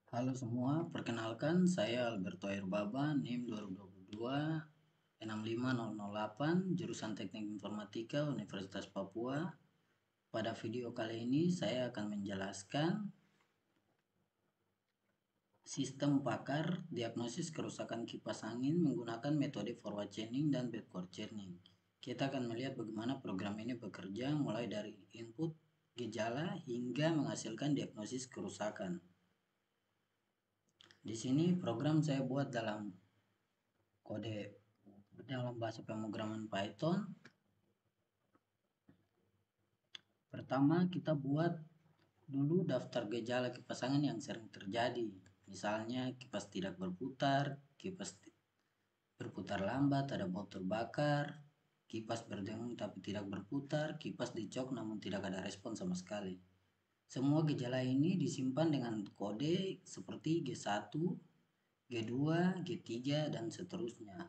Halo semua, perkenalkan saya Alberto Airbaba, NIM 2022 65008, jurusan Teknik Informatika Universitas Papua. Pada video kali ini saya akan menjelaskan sistem pakar diagnosis kerusakan kipas angin menggunakan metode forward chaining dan backward chaining. Kita akan melihat bagaimana program ini bekerja mulai dari input gejala hingga menghasilkan diagnosis kerusakan. Di sini program saya buat dalam bahasa pemrograman Python. Pertama kita buat dulu daftar gejala kipas angin yang sering terjadi. Misalnya kipas tidak berputar, kipas berputar lambat, ada bau terbakar, kipas berdengung tapi tidak berputar, kipas dicok namun tidak ada respon sama sekali. Semua gejala ini disimpan dengan kode seperti G1, G2, G3, dan seterusnya.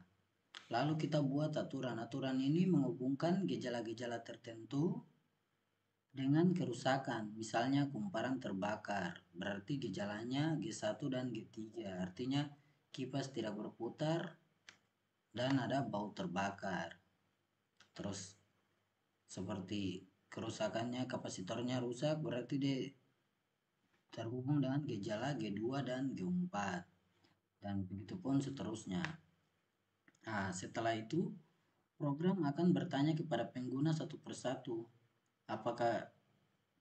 Lalu kita buat aturan-aturan ini menghubungkan gejala-gejala tertentu dengan kerusakan. Misalnya kumparan terbakar, berarti gejalanya G1 dan G3. Artinya kipas tidak berputar dan ada bau terbakar. Terus seperti kerusakannya kapasitornya rusak, berarti dia terhubung dengan gejala G2 dan G4. Dan begitu pun seterusnya. Nah, setelah itu program akan bertanya kepada pengguna satu persatu, apakah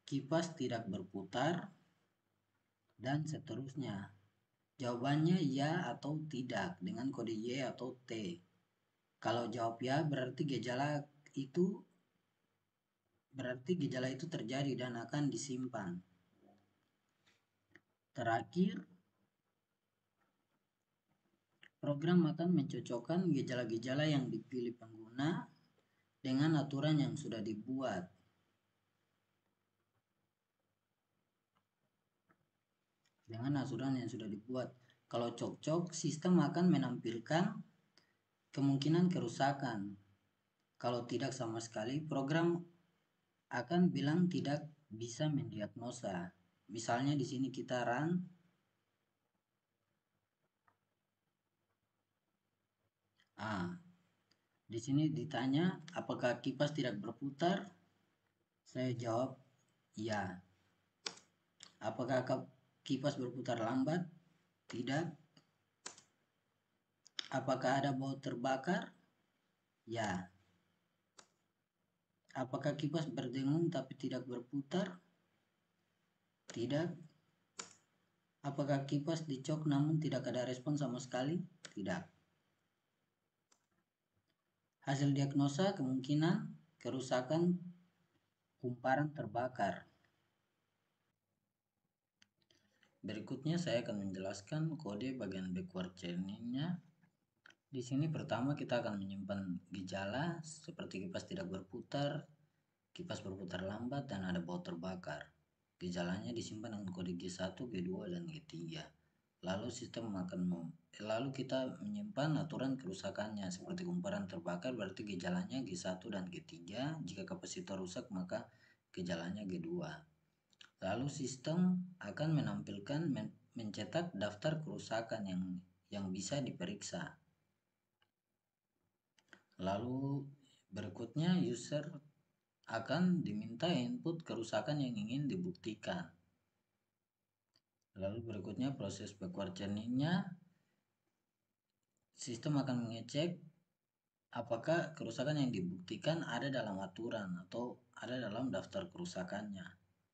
kipas tidak berputar, dan seterusnya. Jawabannya ya atau tidak dengan kode Y atau T. Kalau jawab ya berarti gejala itu terjadi dan akan disimpan. Terakhir, program akan mencocokkan gejala-gejala yang dipilih pengguna dengan aturan yang sudah dibuat. Kalau cocok, sistem akan menampilkan kemungkinan kerusakan. Kalau tidak sama sekali, program akan bilang tidak bisa mendiagnosa. Misalnya di sini kita run. Di sini ditanya apakah kipas tidak berputar? Saya jawab ya. Apakah kipas berputar lambat? Tidak. Apakah ada bau terbakar? Ya. Apakah kipas berdengung tapi tidak berputar? Tidak. Apakah kipas dicok namun tidak ada respon sama sekali? Tidak. Hasil diagnosa kemungkinan kerusakan kumparan terbakar. Berikutnya saya akan menjelaskan kode bagian backward chaining-nya. Di sini pertama kita akan menyimpan gejala seperti kipas tidak berputar, kipas berputar lambat, dan ada bau terbakar. Gejalanya disimpan dengan kode G1, G2, dan G3. Lalu kita menyimpan aturan kerusakannya seperti kumparan terbakar berarti gejalanya G1 dan G3. Jika kapasitor rusak maka gejalanya G2. Lalu sistem akan menampilkan mencetak daftar kerusakan yang bisa diperiksa. Lalu berikutnya user akan diminta input kerusakan yang ingin dibuktikan. Lalu berikutnya proses backward chaining-nya, sistem akan mengecek apakah kerusakan yang dibuktikan ada dalam aturan atau ada dalam daftar kerusakannya.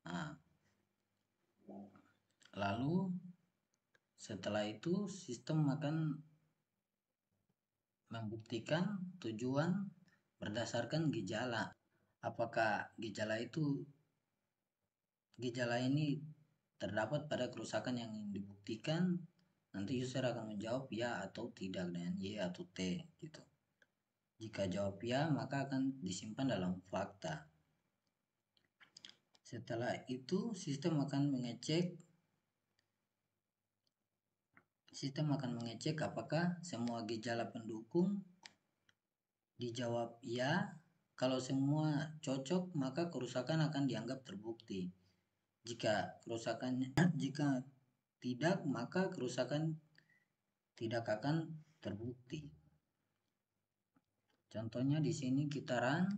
Nah, lalu setelah itu sistem akan membuktikan tujuan berdasarkan gejala. Apakah gejala ini terdapat pada kerusakan yang ingin dibuktikan? Nanti user akan menjawab ya atau tidak dengan Y atau T gitu. Jika jawab ya, maka akan disimpan dalam fakta. Setelah itu sistem akan mengecek apakah semua gejala pendukung dijawab ya. Kalau semua cocok, maka kerusakan akan dianggap terbukti. Jika tidak, maka kerusakan tidak akan terbukti. Contohnya di sini kita run.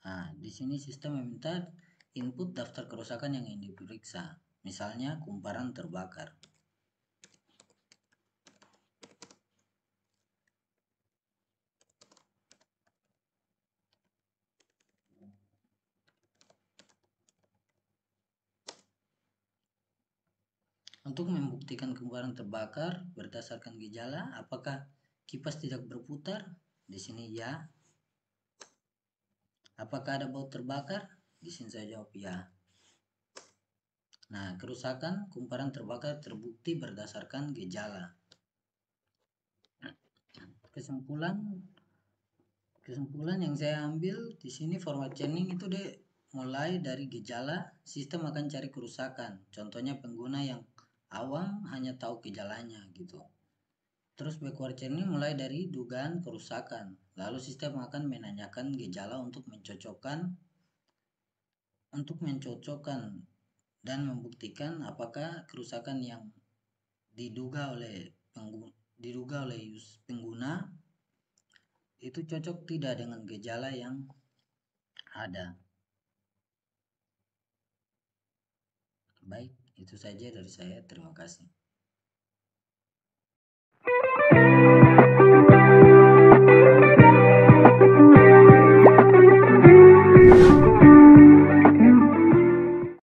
Nah, di sini sistem meminta input daftar kerusakan yang ingin diperiksa. Misalnya kumparan terbakar. Untuk membuktikan kumparan terbakar berdasarkan gejala, apakah kipas tidak berputar? Di sini ya. Apakah ada bau terbakar? Di sini saya jawab ya. Nah, kerusakan kumparan terbakar terbukti berdasarkan gejala. Kesimpulan yang saya ambil di sini format chaining itu mulai dari gejala, sistem akan cari kerusakan. Contohnya pengguna yang awam hanya tahu gejalanya gitu. Terus backward chaining mulai dari dugaan kerusakan. Lalu sistem akan menanyakan gejala untuk mencocokkan dan membuktikan apakah kerusakan yang diduga oleh pengguna itu cocok tidak dengan gejala yang ada. Baik, itu saja dari saya. Terima kasih.